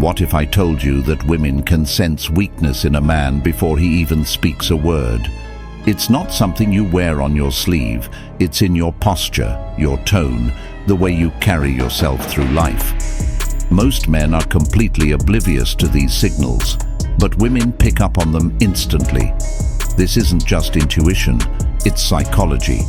What if I told you that women can sense weakness in a man before he even speaks a word? It's not something you wear on your sleeve. It's in your posture, your tone, the way you carry yourself through life. Most men are completely oblivious to these signals, but women pick up on them instantly. This isn't just intuition, it's psychology.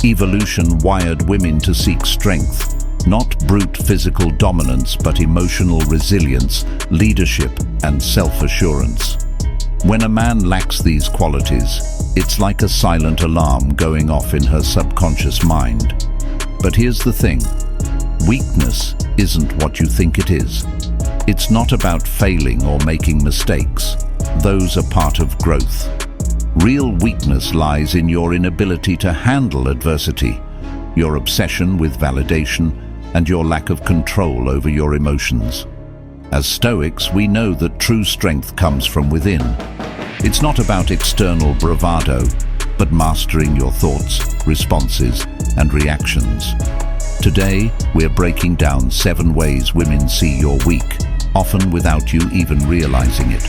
Evolution wired women to seek strength, not brute physical dominance, but emotional resilience, leadership, and self-assurance. When a man lacks these qualities, it's like a silent alarm going off in her subconscious mind. But here's the thing. Weakness isn't what you think it is. It's not about failing or making mistakes. Those are part of growth. Real weakness lies in your inability to handle adversity, your obsession with validation, and your lack of control over your emotions. As Stoics, we know that true strength comes from within. It's not about external bravado, but mastering your thoughts, responses, and reactions. Today, we're breaking down 7 ways women see you're weak, often without you even realizing it.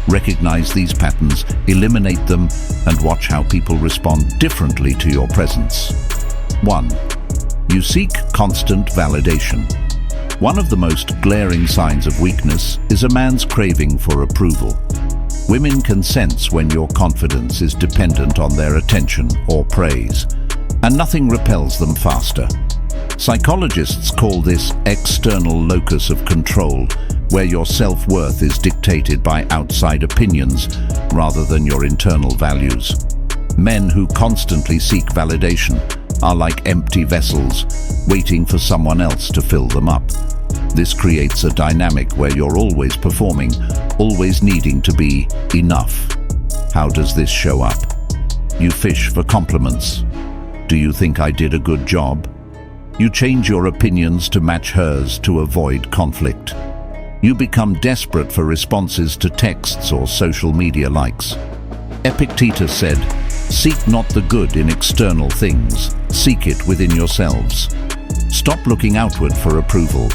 Recognize these patterns, eliminate them, and watch how people respond differently to your presence. 1. You seek constant validation. One of the most glaring signs of weakness is a man's craving for approval. Women can sense when your confidence is dependent on their attention or praise, and nothing repels them faster. Psychologists call this external locus of control, where your self-worth is dictated by outside opinions rather than your internal values. Men who constantly seek validation are like empty vessels, waiting for someone else to fill them up. This creates a dynamic where you're always performing, always needing to be enough. How does this show up? You fish for compliments. Do you think I did a good job? You change your opinions to match hers to avoid conflict. You become desperate for responses to texts or social media likes. Epictetus said, "Seek not the good in external things, seek it within yourselves." Stop looking outward for approval.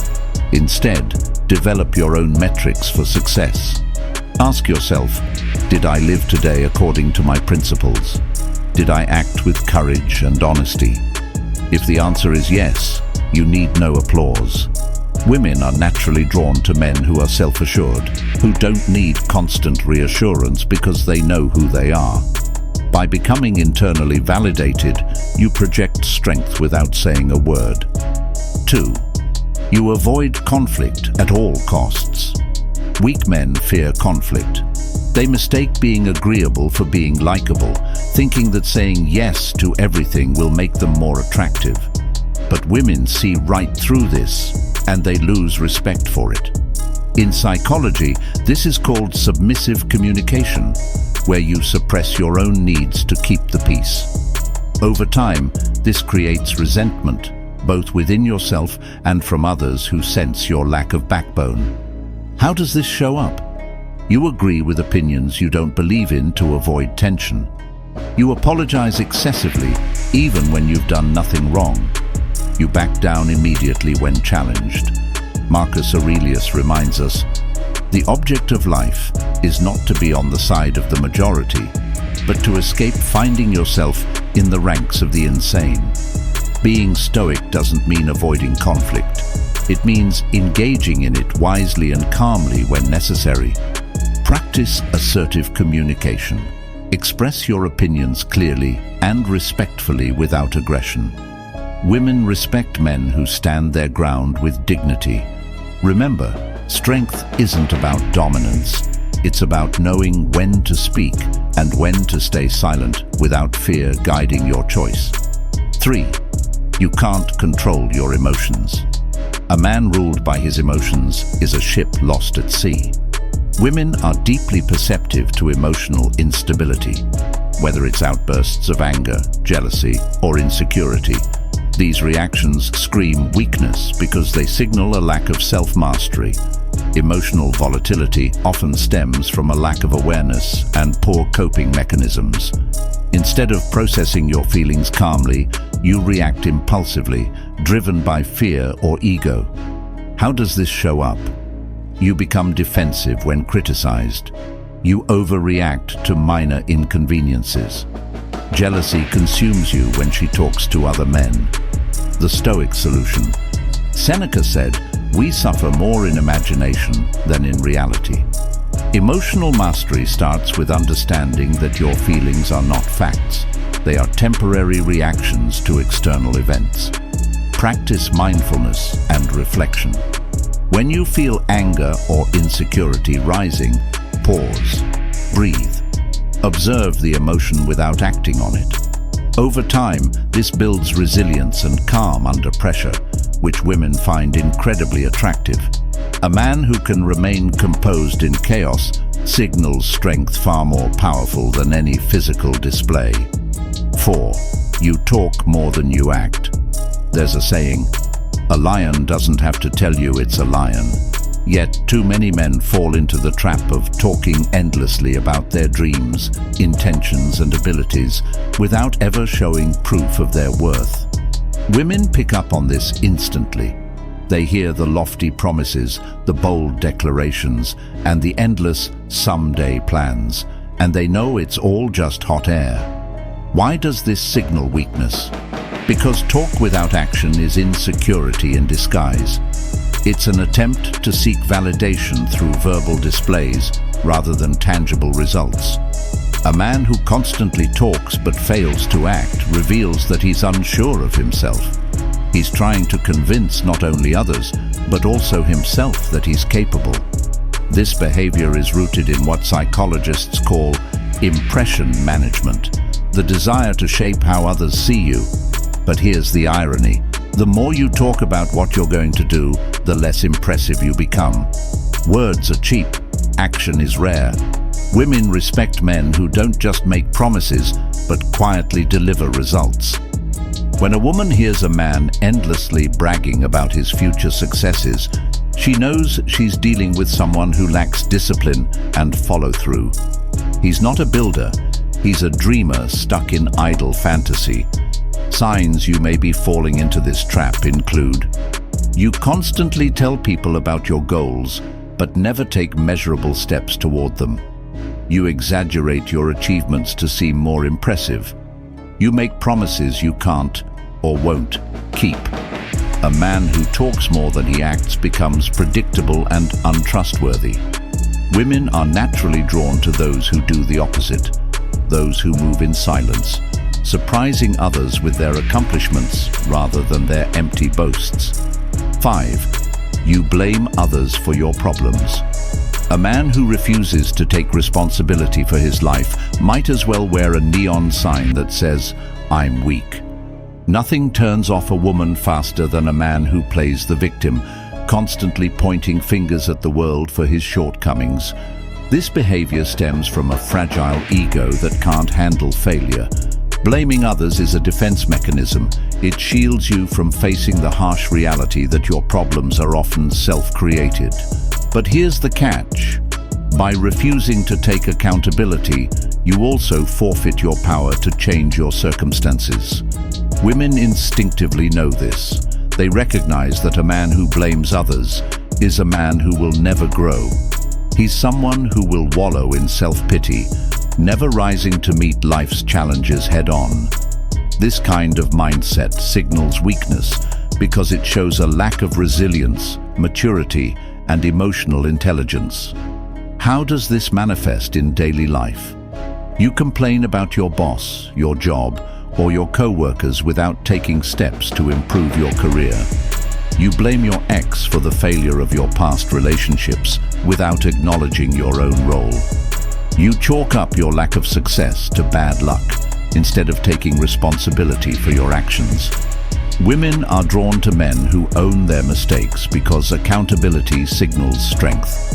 Instead, develop your own metrics for success. Ask yourself, did I live today according to my principles? Did I act with courage and honesty? If the answer is yes, you need no applause. Women are naturally drawn to men who are self-assured, who don't need constant reassurance because they know who they are. By becoming internally validated, you project strength without saying a word. 2. You avoid conflict at all costs. Weak men fear conflict. They mistake being agreeable for being likable, thinking that saying yes to everything will make them more attractive. But women see right through this, and they lose respect for it. In psychology, this is called submissive communication, where you suppress your own needs to keep the peace. Over time, this creates resentment, both within yourself and from others who sense your lack of backbone. How does this show up? You agree with opinions you don't believe in to avoid tension. You apologize excessively, even when you've done nothing wrong. You back down immediately when challenged. Marcus Aurelius reminds us, the object of life is not to be on the side of the majority, but to escape finding yourself in the ranks of the insane. Being stoic doesn't mean avoiding conflict. It means engaging in it wisely and calmly when necessary. Practice assertive communication. Express your opinions clearly and respectfully without aggression. Women respect men who stand their ground with dignity. Remember, strength isn't about dominance. It's about knowing when to speak and when to stay silent without fear guiding your choice. 3. You can't control your emotions. A man ruled by his emotions is a ship lost at sea. Women are deeply perceptive to emotional instability, whether it's outbursts of anger, jealousy, or insecurity. These reactions scream weakness because they signal a lack of self-mastery. Emotional volatility often stems from a lack of awareness and poor coping mechanisms. Instead of processing your feelings calmly, you react impulsively, driven by fear or ego. How does this show up? You become defensive when criticized. You overreact to minor inconveniences. Jealousy consumes you when she talks to other men. The Stoic solution. Seneca said, "We suffer more in imagination than in reality." Emotional mastery starts with understanding that your feelings are not facts. They are temporary reactions to external events. Practice mindfulness and reflection. When you feel anger or insecurity rising, pause, breathe. Observe the emotion without acting on it. Over time, this builds resilience and calm under pressure, which women find incredibly attractive. A man who can remain composed in chaos signals strength far more powerful than any physical display. 4. You talk more than you act. There's a saying, "A lion doesn't have to tell you it's a lion." Yet too many men fall into the trap of talking endlessly about their dreams, intentions and abilities without ever showing proof of their worth. Women pick up on this instantly. They hear the lofty promises, the bold declarations, and the endless someday plans, and they know it's all just hot air. Why does this signal weakness? Because talk without action is insecurity in disguise. It's an attempt to seek validation through verbal displays rather than tangible results. A man who constantly talks but fails to act reveals that he's unsure of himself. He's trying to convince not only others, but also himself that he's capable. This behavior is rooted in what psychologists call impression management, the desire to shape how others see you. But here's the irony. The more you talk about what you're going to do, the less impressive you become. Words are cheap, action is rare. Women respect men who don't just make promises, but quietly deliver results. When a woman hears a man endlessly bragging about his future successes, she knows she's dealing with someone who lacks discipline and follow-through. He's not a builder, he's a dreamer stuck in idle fantasy. Signs you may be falling into this trap include: you constantly tell people about your goals, but never take measurable steps toward them. You exaggerate your achievements to seem more impressive. You make promises you can't or won't keep. A man who talks more than he acts becomes predictable and untrustworthy. Women are naturally drawn to those who do the opposite, those who move in silence, surprising others with their accomplishments rather than their empty boasts. 5. You blame others for your problems. A man who refuses to take responsibility for his life might as well wear a neon sign that says, "I'm weak." Nothing turns off a woman faster than a man who plays the victim, constantly pointing fingers at the world for his shortcomings. This behavior stems from a fragile ego that can't handle failure. Blaming others is a defense mechanism. It shields you from facing the harsh reality that your problems are often self-created. But here's the catch. By refusing to take accountability, you also forfeit your power to change your circumstances. Women instinctively know this. They recognize that a man who blames others is a man who will never grow. He's someone who will wallow in self-pity, never rising to meet life's challenges head-on. This kind of mindset signals weakness because it shows a lack of resilience, maturity, and emotional intelligence. How does this manifest in daily life? You complain about your boss, your job, or your co-workers without taking steps to improve your career. You blame your ex for the failure of your past relationships without acknowledging your own role. You chalk up your lack of success to bad luck instead of taking responsibility for your actions. Women are drawn to men who own their mistakes because accountability signals strength.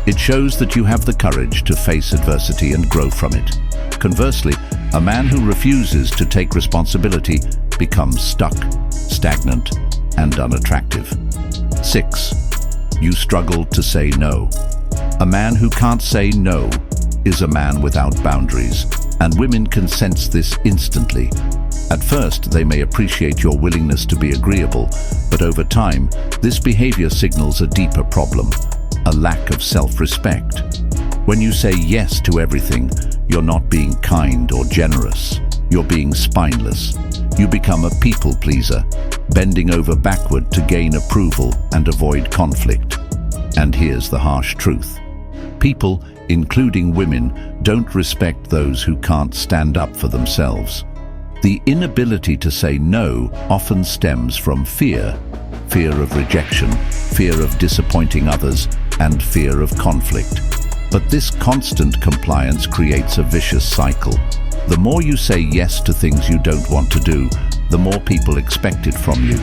It shows that you have the courage to face adversity and grow from it. Conversely, a man who refuses to take responsibility becomes stuck, stagnant, and unattractive. 6. You struggle to say no. A man who can't say no is a man without boundaries, and women can sense this instantly. At first, they may appreciate your willingness to be agreeable, but over time, this behavior signals a deeper problem. a lack of self-respect. When you say yes to everything, you're not being kind or generous. You're being spineless. You become a people pleaser, bending over backward to gain approval and avoid conflict. And here's the harsh truth. People, including women, don't respect those who can't stand up for themselves. The inability to say no often stems from fear. Fear of rejection, fear of disappointing others, and fear of conflict. But this constant compliance creates a vicious cycle. The more you say yes to things you don't want to do, the more people expect it from you.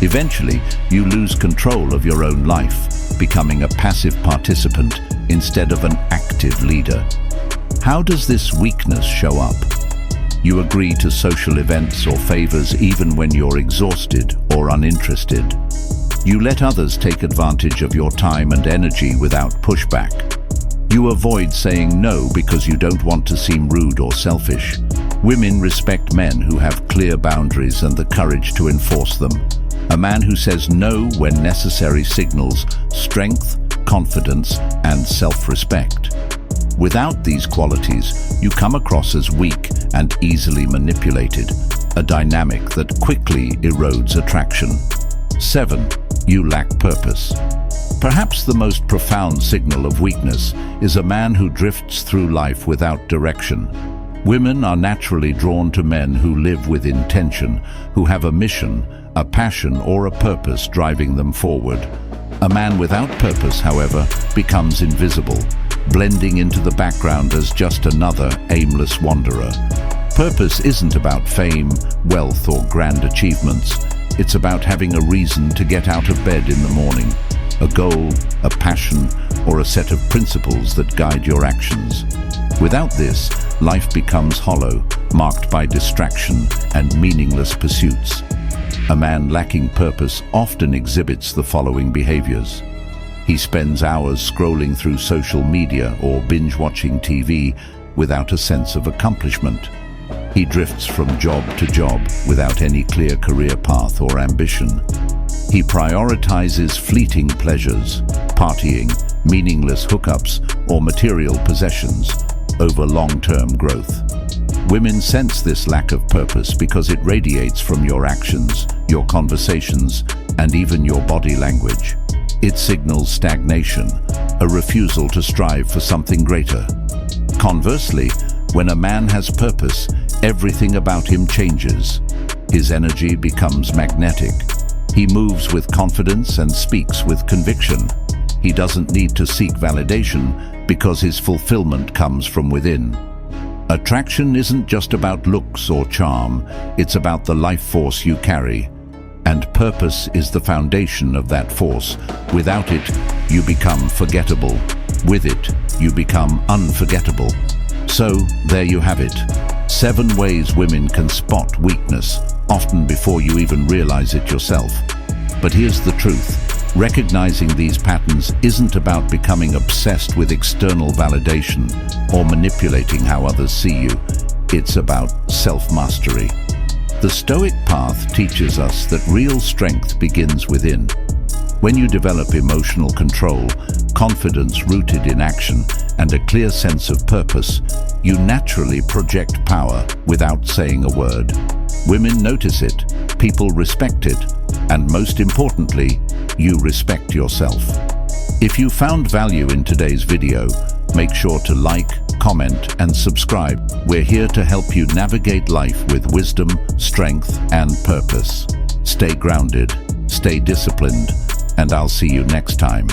Eventually, you lose control of your own life, becoming a passive participant instead of an active leader. How does this weakness show up? You agree to social events or favors even when you're exhausted or uninterested. You let others take advantage of your time and energy without pushback. You avoid saying no because you don't want to seem rude or selfish. Women respect men who have clear boundaries and the courage to enforce them. A man who says no when necessary signals strength, confidence, and self-respect. Without these qualities, you come across as weak and easily manipulated, a dynamic that quickly erodes attraction. 7. You lack purpose. Perhaps the most profound signal of weakness is a man who drifts through life without direction. Women are naturally drawn to men who live with intention, who have a mission, a passion, or a purpose driving them forward. A man without purpose, however, becomes invisible, blending into the background as just another aimless wanderer. Purpose isn't about fame, wealth, or grand achievements. It's about having a reason to get out of bed in the morning, a goal, a passion, or a set of principles that guide your actions. Without this, life becomes hollow, marked by distraction and meaningless pursuits. A man lacking purpose often exhibits the following behaviors. He spends hours scrolling through social media or binge-watching TV without a sense of accomplishment. He drifts from job to job without any clear career path or ambition. He prioritizes fleeting pleasures, partying, meaningless hookups, or material possessions over long-term growth. Women sense this lack of purpose because it radiates from your actions, your conversations, and even your body language. It signals stagnation, a refusal to strive for something greater. Conversely, when a man has purpose, everything about him changes. His energy becomes magnetic. He moves with confidence and speaks with conviction. He doesn't need to seek validation because his fulfillment comes from within. Attraction isn't just about looks or charm, it's about the life force you carry. And purpose is the foundation of that force. Without it, you become forgettable. With it, you become unforgettable. So, there you have it. 7 ways women can spot weakness, often before you even realize it yourself. But here's the truth. Recognizing these patterns isn't about becoming obsessed with external validation or manipulating how others see you. It's about self-mastery. The Stoic path teaches us that real strength begins within. When you develop emotional control, confidence rooted in action, and a clear sense of purpose, you naturally project power without saying a word. Women notice it, people respect it, and most importantly, you respect yourself. If you found value in today's video, make sure to like, comment, and subscribe. We're here to help you navigate life with wisdom, strength, and purpose. Stay grounded, stay disciplined, and I'll see you next time.